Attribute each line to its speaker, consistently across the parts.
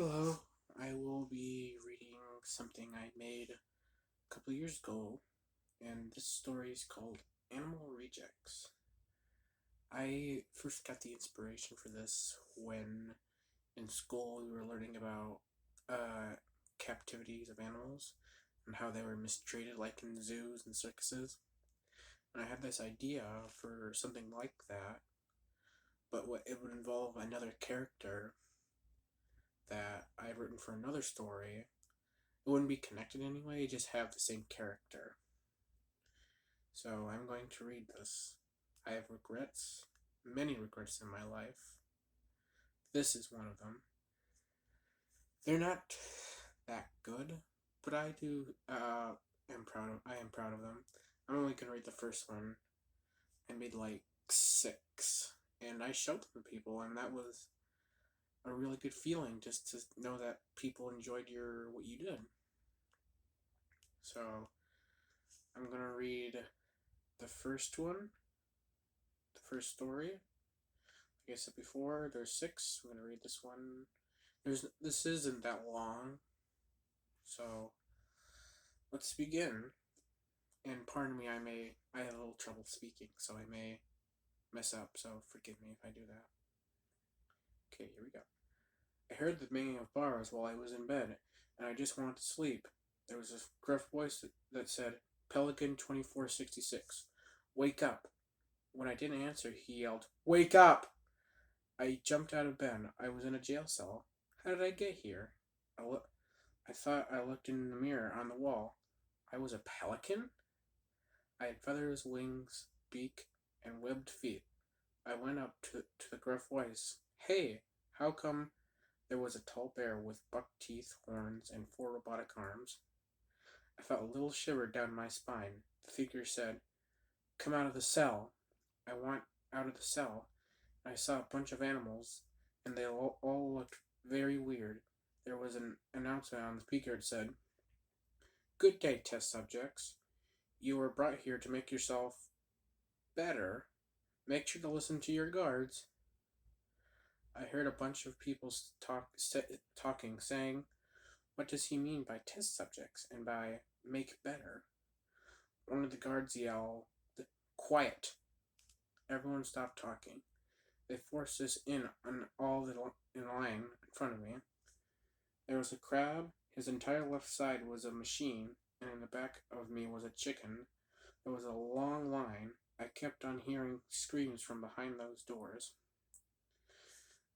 Speaker 1: Hello, I will be reading something I made a couple years ago, and this story is called Animal Rejects. I first got the inspiration for this when in school we were learning about uh, captivities of animals and how they were mistreated, like in zoos and circuses. And I had this idea for something like that, but what it would involve another character that I had written for another story. It wouldn't be connected anyway, just have the same character. So I'm going to read this. I have regrets, many regrets in my life. This is one of them. They're not that good, but I am proud of them. I'm only gonna read the first one. I made like 6, and I showed them to people, and that was a really good feeling just to know that people enjoyed what you did. So I'm gonna read the first one, the first story. Like I said before, there's 6. I'm gonna read this one. This isn't that long, so let's begin. And pardon me, I have a little trouble speaking, so I may mess up. So forgive me if I do that. Okay, here we go. I heard the banging of bars while I was in bed, and I just wanted to sleep. There was a gruff voice that said, "Pelican 2466, wake up." When I didn't answer, he yelled, "Wake up!" I jumped out of bed. I was in a jail cell. How did I get here? I thought I looked in the mirror on the wall. I was a pelican? I had feathers, wings, beak, and webbed feet. I went up to the gruff voice. Hey, how come there was a tall bear with buck teeth, horns, and 4 robotic arms? I felt a little shiver down my spine. The figure said, Come out of the cell. I want out of the cell. I saw a bunch of animals, and they all looked very weird. There was an announcement on the speaker that said, Good day, test subjects. You were brought here to make yourself better. Make sure to listen to your guards. I heard a bunch of people talking, saying, What does he mean by test subjects and by make better? One of the guards yelled, Quiet. Everyone stopped talking. They forced us in on all in line in front of me. There was a crab. His entire left side was a machine, and in the back of me was a chicken. There was a long line. I kept on hearing screams from behind those doors.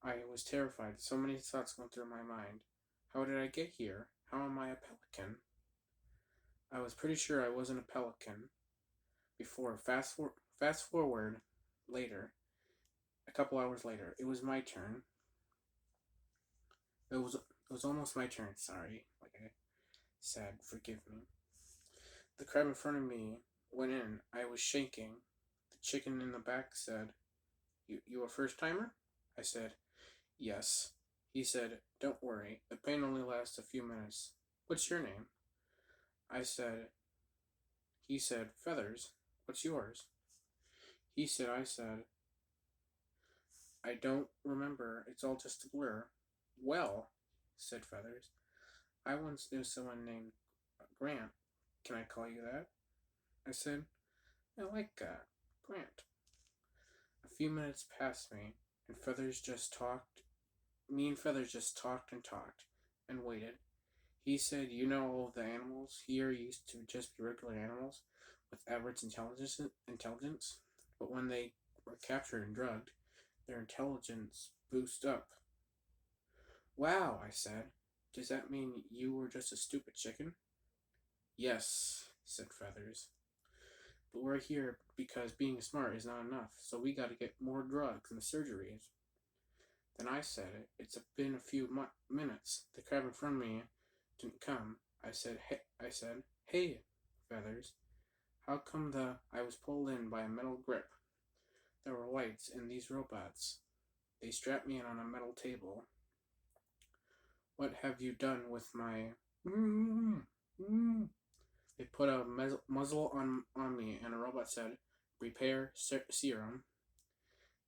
Speaker 1: I was terrified. So many thoughts went through my mind. How did I get here? How am I a pelican? I was pretty sure I wasn't a pelican before. Fast forward later, a couple hours later, it was my turn. It was almost my turn. Sorry, like I said, forgive me. The crab in front of me went in. I was shaking. The chicken in the back said, You a first timer? I said, Yes. He said, Don't worry. The pain only lasts a few minutes. What's your name? I said, He said, Feathers. What's yours? I said, I don't remember. It's all just a blur. Well, said Feathers, I once knew someone named Grant. Can I call you that? I said, I like Grant. A few minutes passed me, and Feathers just talked. Me and Feathers just talked and waited. He said, all the animals here used to just be regular animals with average intelligence, but when they were captured and drugged, their intelligence boosted up. Wow, I said. Does that mean you were just a stupid chicken? Yes, said Feathers. But we're here because being smart is not enough, so we gotta get more drugs and surgeries. Then I said, It's been a few minutes. The crab in front of me didn't come. I said, Hey, Feathers, how come I was pulled in by a metal grip? There were lights in these robots. They strapped me in on a metal table. What have you done with my... They put a muzzle on me, and a robot said, Repair serum.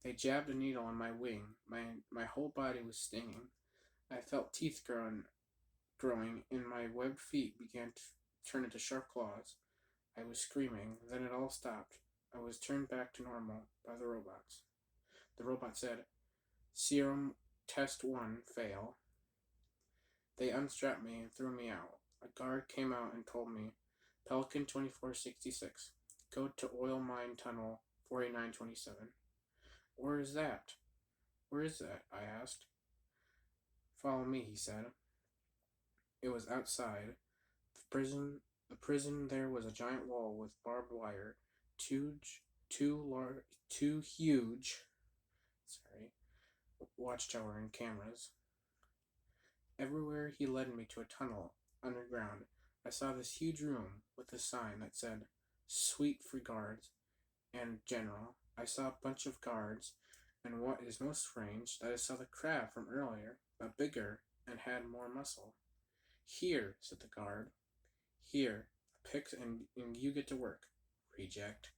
Speaker 1: They jabbed a needle on my wing. My whole body was stinging. I felt teeth growing, and my webbed feet began to turn into sharp claws. I was screaming, then it all stopped. I was turned back to normal by the robots. The robot said, Serum Test 1 fail. They unstrapped me and threw me out. A guard came out and told me, Pelican 2466, go to Oil Mine Tunnel 4927. Where is that? Where is that? I asked. Follow me, he said. It was outside. The prison there was a giant wall with barbed wire, two huge, watchtower and cameras. Everywhere he led me to a tunnel underground. I saw this huge room with a sign that said, Suite for Guards and General. I saw a bunch of guards, and what is most strange, that I saw the crab from earlier, but bigger and had more muscle. Here, said the guard. Here, pick and you get to work, reject.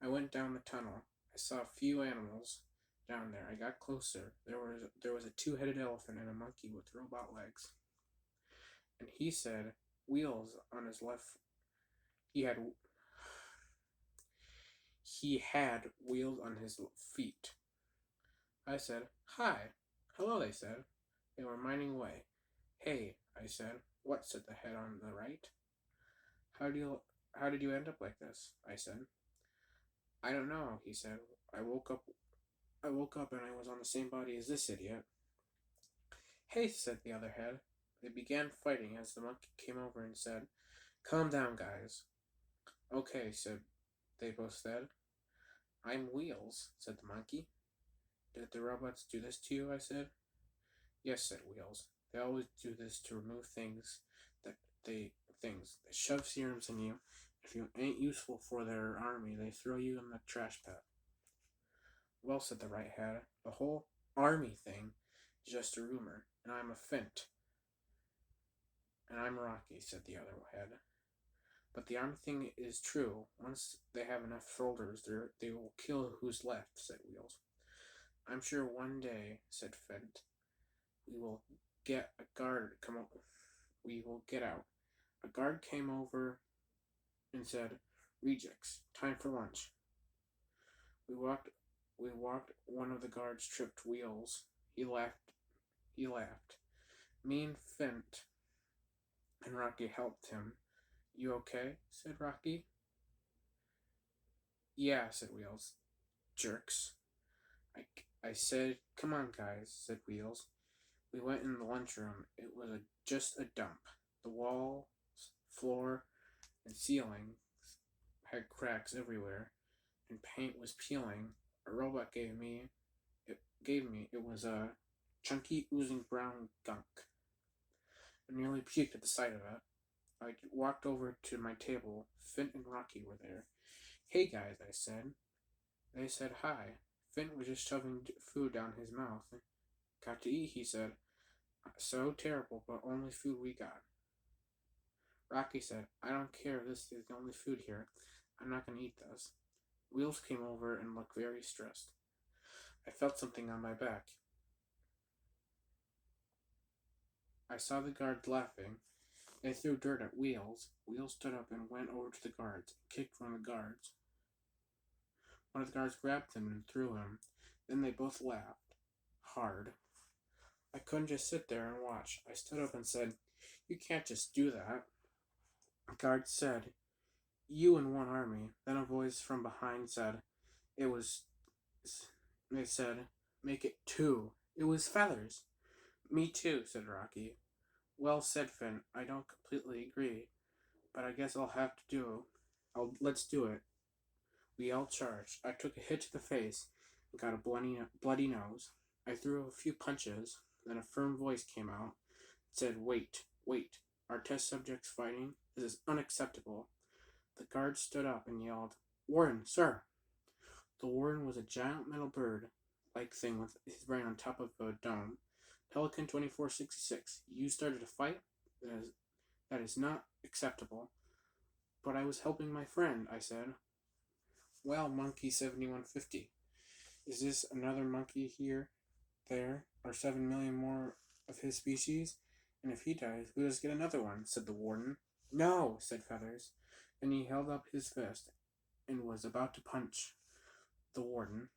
Speaker 1: I went down the tunnel. I saw a few animals down there. I got closer. There was a two-headed elephant and a monkey with robot legs. And he said, wheels on his left. He had wheels on his feet. I said, hi. Hello, they said. They were minding away. Hey, I said. What, said the head on the right. How did you end up like this? I said. I don't know, he said. I woke up and I was on the same body as this idiot. Hey, said the other head. They began fighting as the monkey came over and said, calm down, guys. Okay, they both said. I'm Wheels, said the monkey. Did the robots do this to you? I said. Yes, said Wheels. They always do this to remove they shove serums in you. If you ain't useful for their army, they throw you in the trash pit. Well, said the right head, the whole army thing is just a rumor, and I'm a Fint. And I'm Rocky, said the other head. But the army thing is true. Once they have enough soldiers, they will kill who's left, said Wheels. I'm sure one day, said Fint, we will get a guard come over. We will get out. A guard came over and said, rejects, time for lunch. We walked. One of the guards tripped Wheels. He laughed. Me and Fint and Rocky helped him. You okay? Said Rocky. Yeah, said Wheels. Jerks. I said, come on, guys, said Wheels. We went in the lunchroom. It was just a dump. The walls, floor, and ceiling had cracks everywhere, and paint was peeling. A robot gave me. It was a chunky, oozing brown gunk. I nearly puked at the sight of it. I walked over to my table. Finn and Rocky were there. Hey, guys, I said. They said hi. Finn was just shoving food down his mouth. Got to eat, he said. So terrible, but only food we got. Rocky said, I don't care if this is the only food here. I'm not going to eat this. Wheels came over and looked very stressed. I felt something on my back. I saw the guards laughing. They threw dirt at Wheels. Wheels stood up and went over to the guards, kicked one of the guards. One of the guards grabbed him and threw him. Then they both laughed. Hard. I couldn't just sit there and watch. I stood up and said, you can't just do that. The guard said, you in one army. Then a voice from behind said, they said, make it two. It was feathers. Me too, said Rocky. Well said, Finn. I don't completely agree, but I guess let's do it. We all charged. I took a hit to the face and got a bloody nose. I threw a few punches. Then a firm voice came out and said, wait. Our test subject's fighting? This is unacceptable. The guard stood up and yelled, Warden, sir. The warden was a giant metal bird-like thing with his brain on top of a dome. Pelican 2466, you started a fight? That is not acceptable. But I was helping my friend, I said. Well, Monkey 7150, is this another monkey here? There are 7 million more of his species, and if he dies, we just get another one, said the warden. No, said Feathers. Then he held up his fist and was about to punch the warden.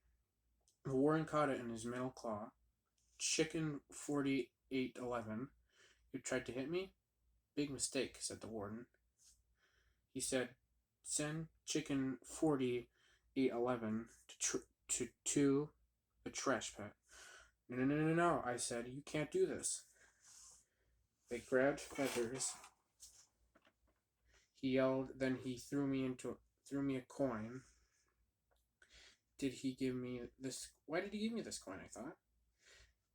Speaker 1: The warden caught it in his middle claw. Chicken 4811, you tried to hit me? Big mistake, said the warden. He said, send Chicken 4811 to a trash pit. No, I said, you can't do this. They grabbed Feathers. He yelled, then he threw me a coin. Did he give me this? Why did he give me this coin, I thought?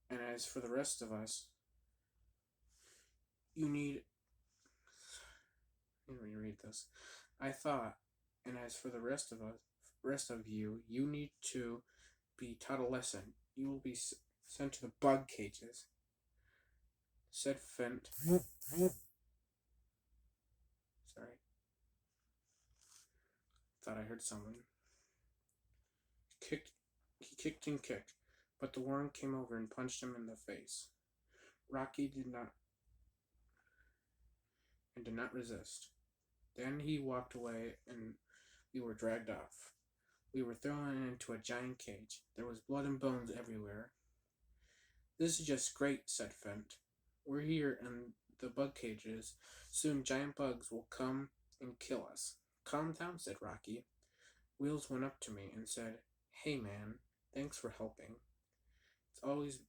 Speaker 1: And as for the rest of us, you need... Let me reread this. I thought, and as for the rest of you, you need to be taught a lesson. You will be sent to the bug cages, said Fent. Sorry. Thought I heard someone. He kicked and kicked, but the worm came over and punched him in the face. Rocky did not resist. Then he walked away and we were dragged off. We were thrown into a giant cage. There was blood and bones everywhere. This is just great, said Fent. We're here in the bug cages. Soon giant bugs will come and kill us. Calm down, said Rocky. Wheels went up to me and said, hey man, thanks for helping. It's always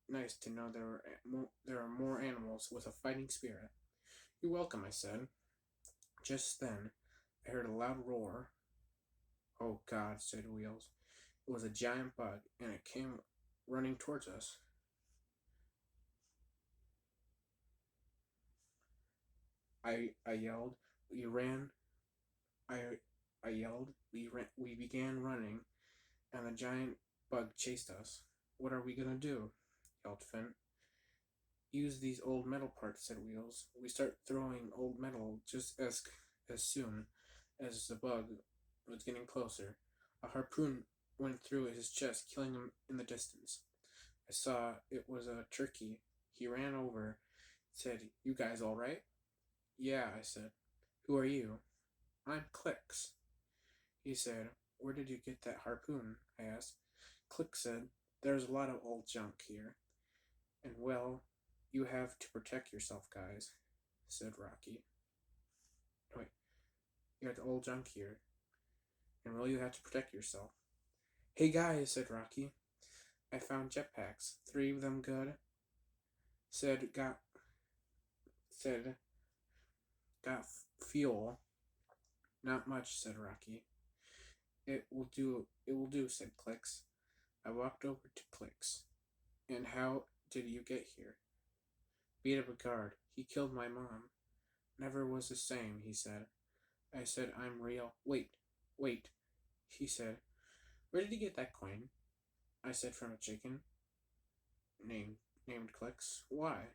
Speaker 1: nice to know there are more animals with a fighting spirit. You're welcome, I said. Just then, I heard a loud roar. Oh God, said Wheels. It was a giant bug, and it came running towards us. I yelled. We ran. I yelled. We began running, and the giant bug chased us. What are we gonna do? Yelled Fent. Use these old metal parts, said Wheels. We start throwing old metal just as soon as the bug was getting closer. A harpoon went through his chest, killing him in the distance. I saw it was a turkey. He ran over, said, you guys all right? Yeah, I said. Who are you? I'm Clicks. He said, where did you get that harpoon? I asked. Click said, there's a lot of old junk here. And well, you have to protect yourself, guys, said Rocky. Wait, you have the old junk here. And well, you have to protect yourself. Hey guys, said Rocky. I found jetpacks. 3 of them good. Got fuel. Not much, said Rocky. It will do, said Clicks. I walked over to Clicks. And how did you get here? Beat up a guard. He killed my mom. Never was the same, he said. I said, I'm real. Wait. He said, where did he get that coin? I said, from a chicken. Named Clicks. Why?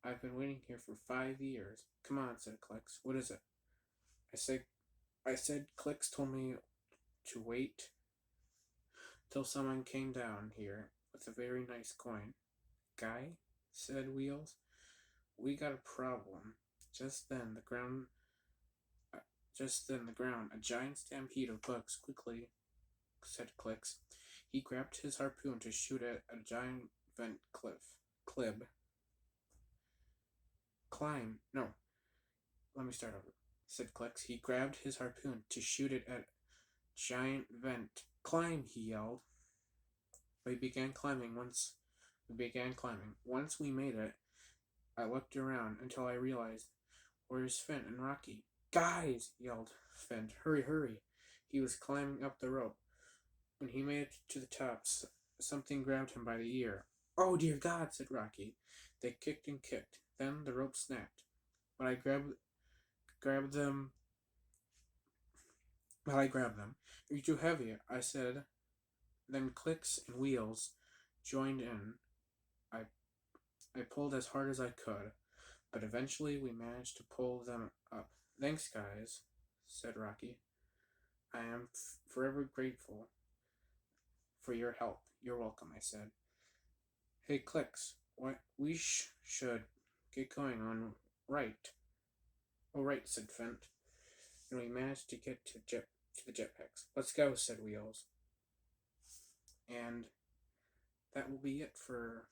Speaker 1: I've been waiting here for 5 years. Come on, said Clicks. What is it? I said Clicks told me to wait till someone came down here with a very nice coin. Guy, said Wheels. We got a problem. Just then the ground, a giant stampede of bugs quickly, said Clicks. He grabbed his harpoon to shoot at a giant vent clib. Climb. No. Let me start over, said Clicks. He grabbed his harpoon to shoot it at giant vent. Climb, he yelled. We began climbing. Once we made it, I looked around until I realized, where's Fent and Rocky? Guys, yelled Fent. Hurry. He was climbing up the rope. When he made it to the top, something grabbed him by the ear. Oh, dear God, said Rocky. They kicked and kicked. Then the rope snapped. But I grabbed them. You're too heavy, I said. Then Clicks and Wheels joined in. I pulled as hard as I could, but eventually we managed to pull them up. Thanks, guys, said Rocky. I am forever grateful for your help. You're welcome, I said. Hey, Clicks, we should get going on right. All right, said Fent, and we managed to get to the jetpacks. Let's go, said Wheels. And that will be it for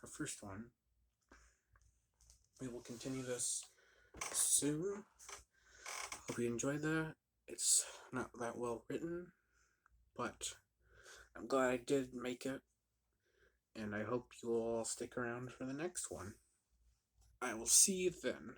Speaker 1: our first one. We will continue this soon. Hope you enjoyed that. It's not that well written, but I'm glad I did make it, and I hope you will all stick around for the next one. I will see you then.